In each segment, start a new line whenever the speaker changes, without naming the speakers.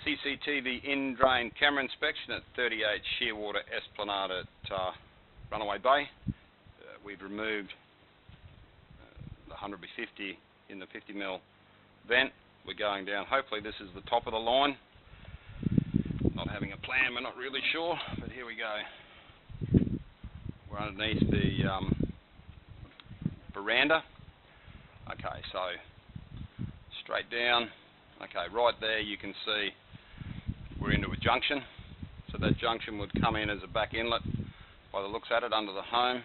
CCTV in-drain camera inspection at 38 Shearwater Esplanade at Runaway Bay. We've removed the 150 in the 50mm vent. We're going down. Hopefully this is the top of the line. Not having a plan, we're not really sure, but here we go. We're underneath the veranda. Okay, so straight down. Okay, right there you can see we're into a junction. So that junction would come in as a back inlet by the looks at it under the home.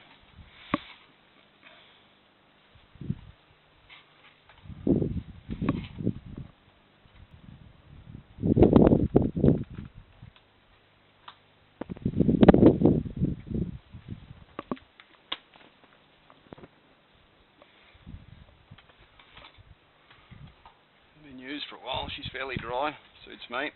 Been used for a while, she's fairly dry, suits me.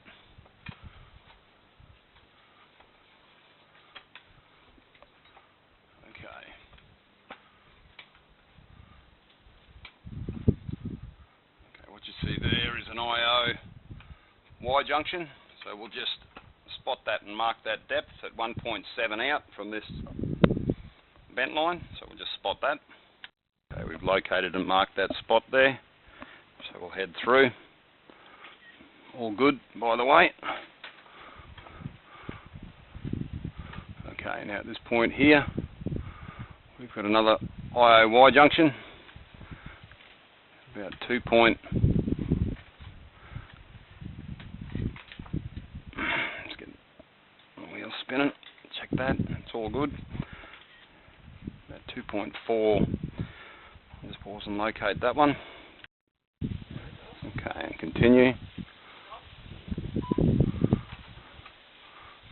What you see there is an IO-Y junction, so we'll just spot that and mark that depth at 1.7 out from this vent line, so we'll just spot that. Okay, we've located and marked that spot there, so we'll head through. All good, by the way. Okay, now at this point here, we've got another IO-Y junction, about 2 point. Let's get the wheel spinning. Check that. It's all good. About 2.4. Just pause and locate that one. Okay, and continue.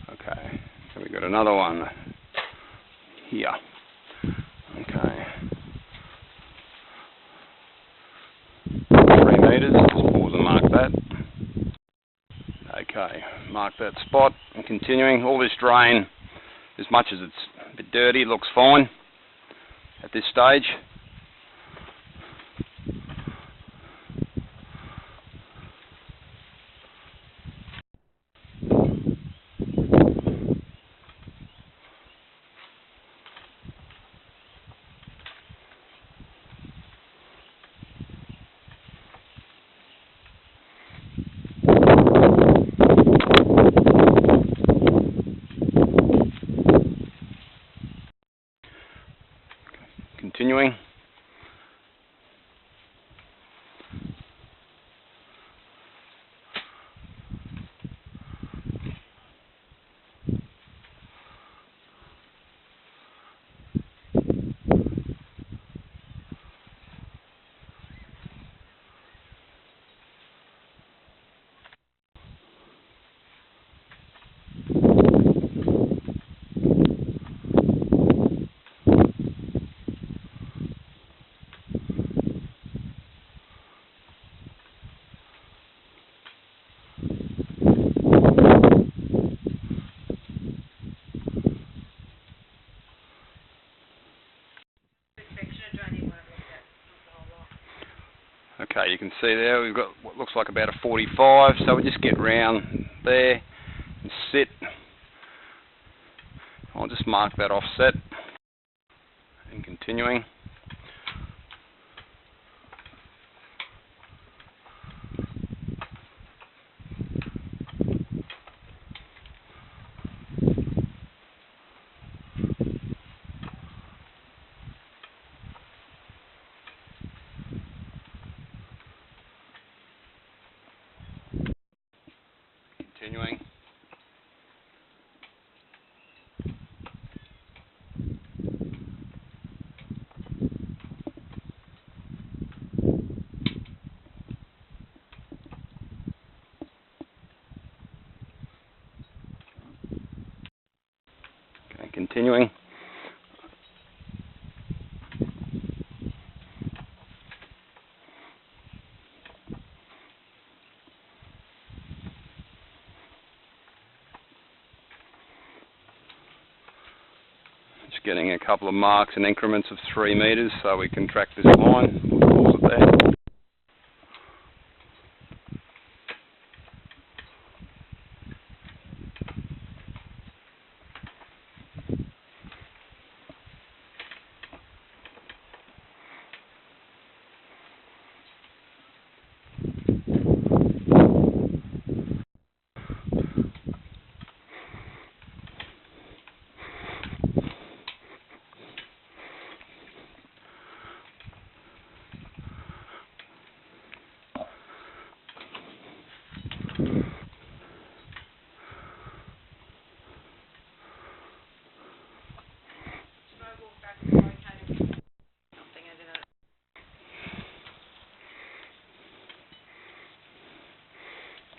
Okay, so we've got another one here. Okay. 3 meters, just pause and mark that. Okay, mark that spot and continuing. All this drain, as much as it's a bit dirty, looks fine at this stage. Continuing. Okay, you can see there we've got what looks like about a 45, so we just get round there and sit. I'll just mark that offset and continuing. Continuing. Okay, continuing. Just getting a couple of marks in increments of 3 meters so we can track this line. We'll pause it there.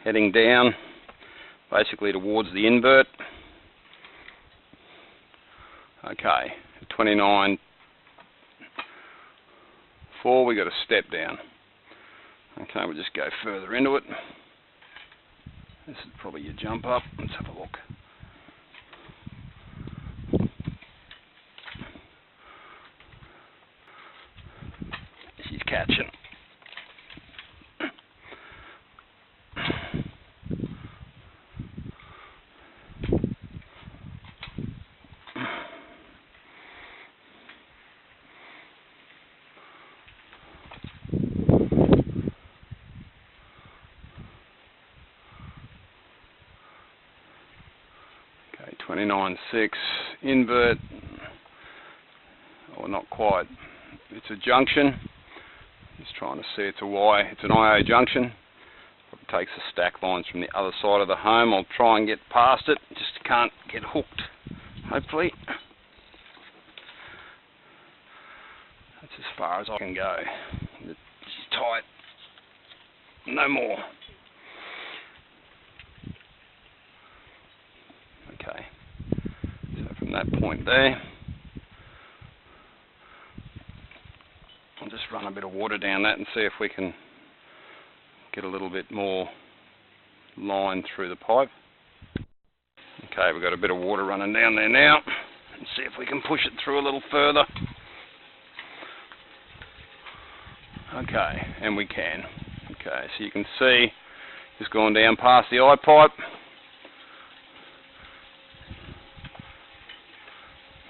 heading down basically towards the invert. Okay, 29.4, we got a step down. Okay, we'll just go further into it. This is probably your jump up. Let's have a look. She's catching. Okay, 29.6 invert. Or not quite. It's a junction. Just trying to see it's a Y. It's an IO junction. It takes the stack lines from the other side of the home. I'll try and get past it. Just can't get hooked. Hopefully. That's as far as I can go. It's tight. No more. Okay. So from that point there, I'll just run a bit of water down that and see if we can get a little bit more line through the pipe. Okay, we've got a bit of water running down there now. And see if we can push it through a little further. Okay, and we can. Okay, so you can see it's gone down past the eye pipe.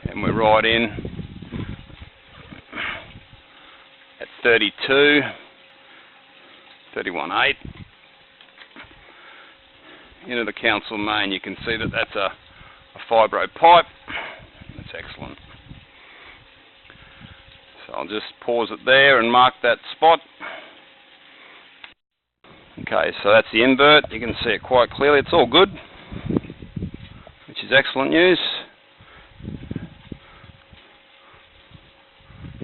And we're right in at 32, 31.8. Into the council main, you can see that that's a fibro pipe. That's excellent. So I'll just pause it there and mark that spot. Okay, so that's the invert. You can see it quite clearly. It's all good, which is excellent news.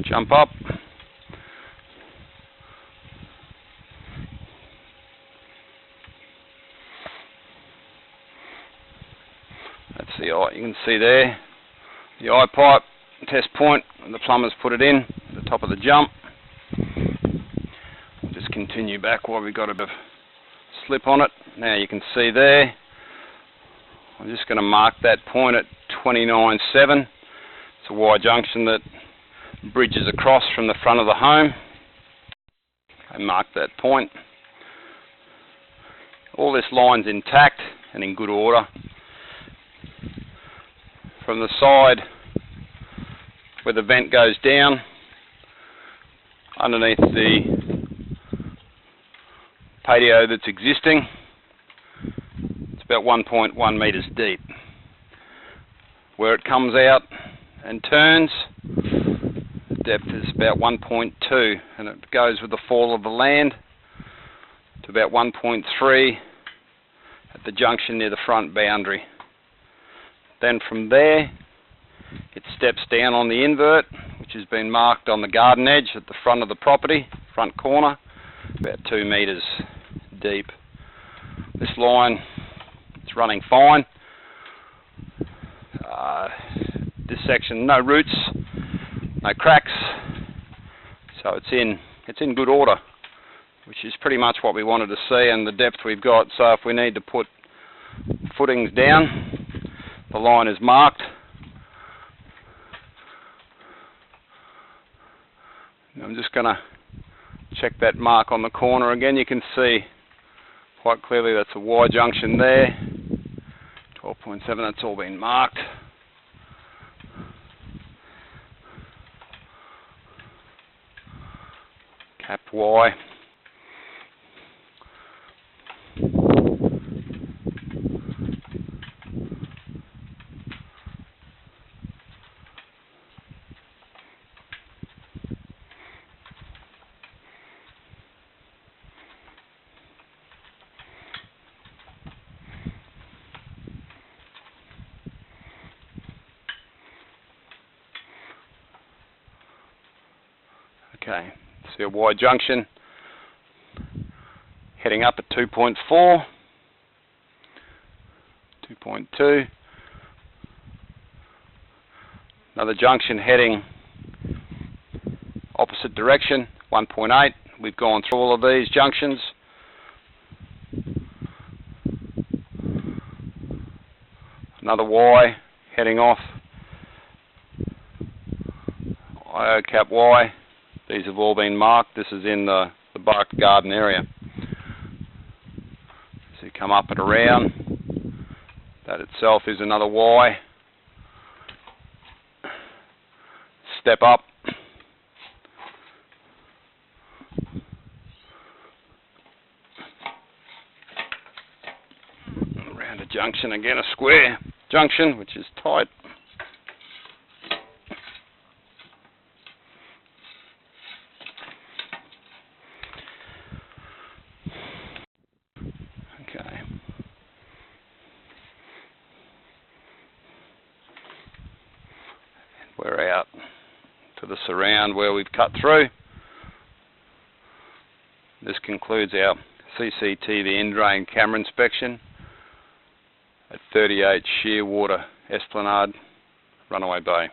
Jump up. That's the eye. You can see there the eye pipe test point. The plumbers put it in at the top of the jump. We'll just continue back while we've got a bit of slip on it. Now you can see there. I'm just going to mark that point at 29.7. It's a Y junction that bridges across from the front of the home. I mark that point. All this line's intact and in good order. From the side where the vent goes down, underneath the patio that's existing, it's about 1.1 metres deep. Where it comes out and turns, the depth is about 1.2, and it goes with the fall of the land to about 1.3 at the junction near the front boundary. Then from there, it steps down on the invert, which has been marked on the garden edge at the front of the property, front corner, about 2 metres deep. This line, it's running fine. This section, no roots, no cracks, so it's in good order, which is pretty much what we wanted to see, and the depth we've got. So if we need to put footings down, the line is marked. And I'm just going to check that mark on the corner again. You can see quite clearly that's a Y junction there. 12.7, that's all been marked. Cap Y. Okay, see a Y junction heading up at 2.4. 2.2. Another junction heading opposite direction, 1.8. We've gone through all of these junctions. Another Y heading off, IO cap Y. These have all been marked. This is in the bark garden area. So you come up and around. That itself is another Y. Step up. Around a junction again, a square junction, which is tight. Okay. We're out to the surround where we've cut through. This concludes our CCTV Drain camera inspection at 38 Shearwater Esplanade, Runaway Bay.